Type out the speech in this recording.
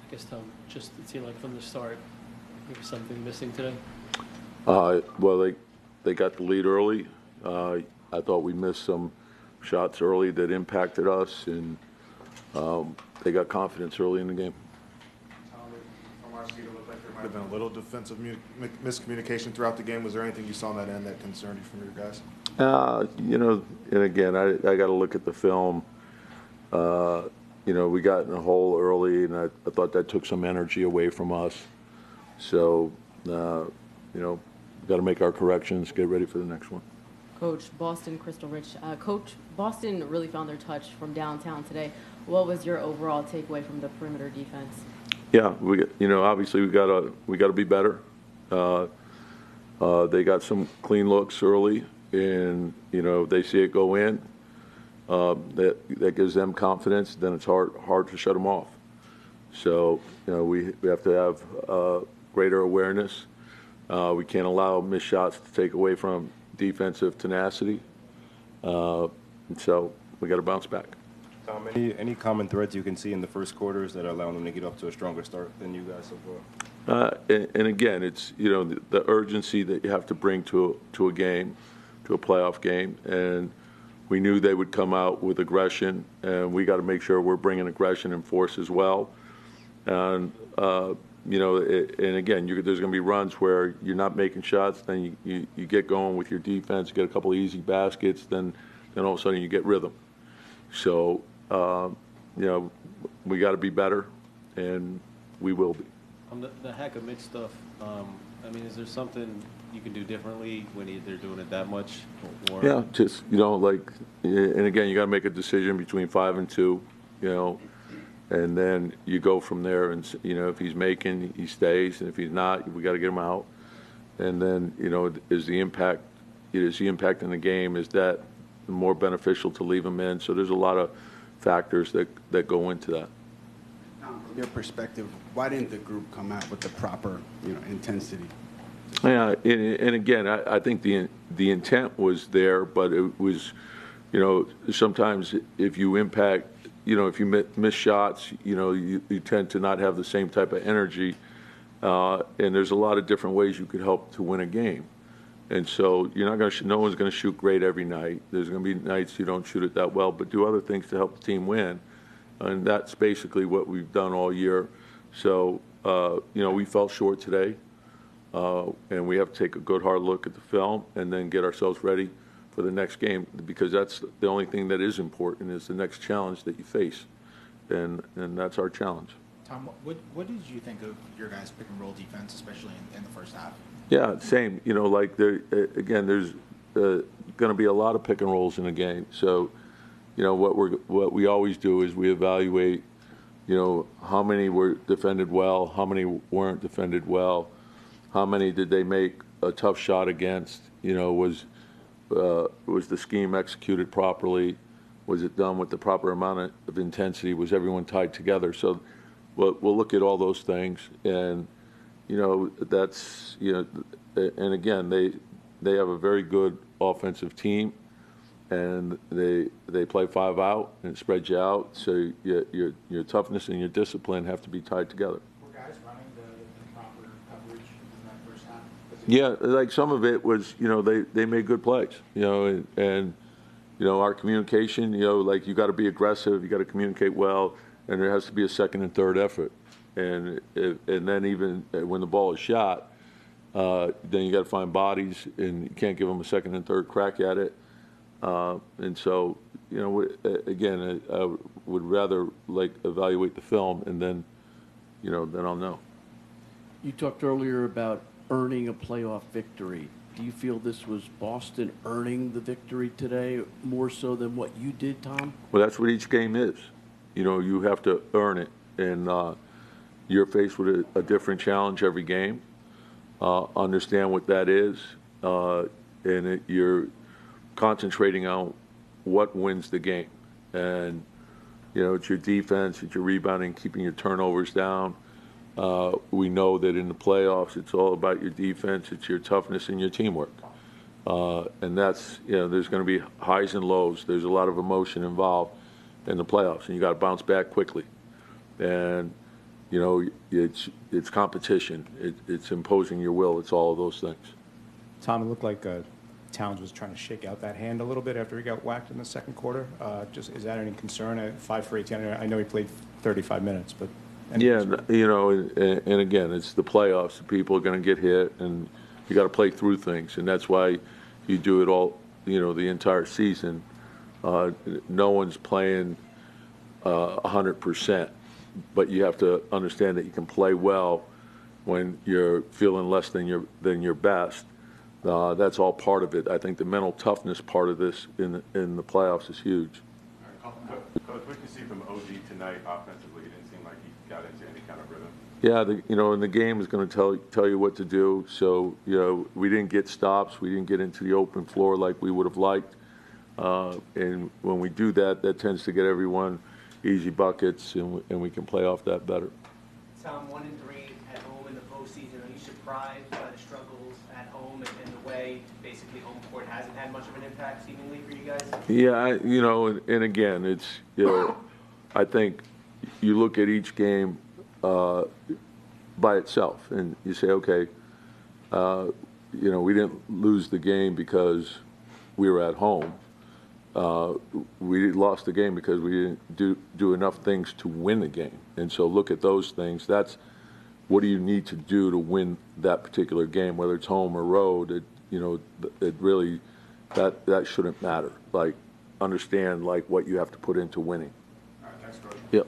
I guess, Tom, just it seemed like from the start, there was something missing today. Well, they got the lead early. I thought we missed some shots early that impacted us, and they got confidence early in the game. From our seat, it looked like there might have been a little defensive miscommunication throughout the game. Was there anything you saw on that end that concerned you from your guys? And again, I got to look at the film. We got in a hole early, and I thought that took some energy away from us. So, got to make our corrections, get ready for the next one. Coach, Boston, Crystal Rich. Coach, Boston really found their touch from downtown today. What was your overall takeaway from the perimeter defense? Yeah, obviously we gotta be better. They got some clean looks early, and they see it go in. That gives them confidence. Then it's hard to shut them off. So we have to have greater awareness. We can't allow missed shots to take away from defensive tenacity. So we got to bounce back. Tom, any common threads you can see in the first quarters that are allowing them to get off to a stronger start than you guys so far? And again, it's the urgency that you have to bring to a game, to a playoff game, and we knew they would come out with aggression, and we got to make sure we're bringing aggression and force as well. And and again, there's going to be runs where you're not making shots, then you get going with your defense, get a couple of easy baskets, then all of a sudden you get rhythm. So we got to be better, and we will be. On the hack of mid stuff, is there something you can do differently when they're doing it that much? Or? Yeah, just and again, you got to make a decision between 5 and 2, and then you go from there. And if he's making, he stays, and if he's not, we got to get him out. And then is the impact in the game? Is that more beneficial to leave him in? So there's a lot of factors that go into that. From your perspective, why didn't the group come out with the proper intensity? Yeah, and again, I think the intent was there, but it was, sometimes if you impact, if you miss shots, you tend to not have the same type of energy, and there's a lot of different ways you could help to win a game. And so no one's going to shoot great every night. There's going to be nights you don't shoot it that well, but do other things to help the team win. And that's basically what we've done all year. So, we fell short today, and we have to take a good hard look at the film and then get ourselves ready for the next game, because that's the only thing that is important is the next challenge that you face. And that's our challenge. Tom, what did you think of your guys' pick and roll defense, especially in the first half? Yeah, same. There's going to be a lot of pick and rolls in the game. So, what we always do is we evaluate, how many were defended well, how many weren't defended well, how many did they make a tough shot against. Was the scheme executed properly? Was it done with the proper amount of intensity? Was everyone tied together? So, we'll look at all those things, and that's and again, they have a very good offensive team, and they play 5 out and it spreads you out. So your toughness and your discipline have to be tied together. Were guys running the proper coverage in that first half? Yeah, like some of it was, they made good plays, and our communication, you got to be aggressive, you got to communicate well, and there has to be a second and third effort. And then even when the ball is shot, then you got to find bodies, and you can't give them a second and third crack at it. And so, again, I would rather evaluate the film, and then I'll know. You talked earlier about earning a playoff victory. Do you feel this was Boston earning the victory today more so than what you did, Tom? Well, that's what each game is. You have to earn it, and you're faced with a different challenge every game. Understand what that is, and you're concentrating on what wins the game. And, it's your defense, it's your rebounding, keeping your turnovers down. We know that in the playoffs, it's all about your defense, it's your toughness and your teamwork. And that's, there's going to be highs and lows. There's a lot of emotion involved in the playoffs, and you got to bounce back quickly. And you know, it's competition. It's imposing your will. It's all of those things. Tom, it looked like Towns was trying to shake out that hand a little bit after he got whacked in the second quarter. Just is that any concern? 5 for 18. I know he played 35 minutes, but Yeah, you know, and again, it's the playoffs. People are going to get hit, and you got to play through things, and that's why you do it all. You know, the entire season. No one's playing 100%, but you have to understand that you can play well when you're feeling less than your best. That's all part of it. I think the mental toughness part of this in the playoffs is huge. Coach, what did you see from OG tonight offensively? It didn't seem like he got into any kind of rhythm. Yeah, you know, and the game is going to tell you what to do. So, you know, we didn't get stops. We didn't get into the open floor like we would have liked. And when we do that, that tends to get everyone easy buckets, and we can play off that better. Tom, 1-3 at home in the postseason. Are you surprised by the struggles at home and the way basically home court hasn't had much of an impact seemingly for you guys? Yeah, you know, and again, it's, you know, I think you look at each game by itself, and you say, okay, you know, we didn't lose the game because we were at home. We lost the game because we didn't do enough things to win the game. And so look at those things. That's what do you need to do to win that particular game, whether it's home or road. You know, it really, that shouldn't matter. Like, understand like what you have to put into winning. All right, thanks, Coach. Yep.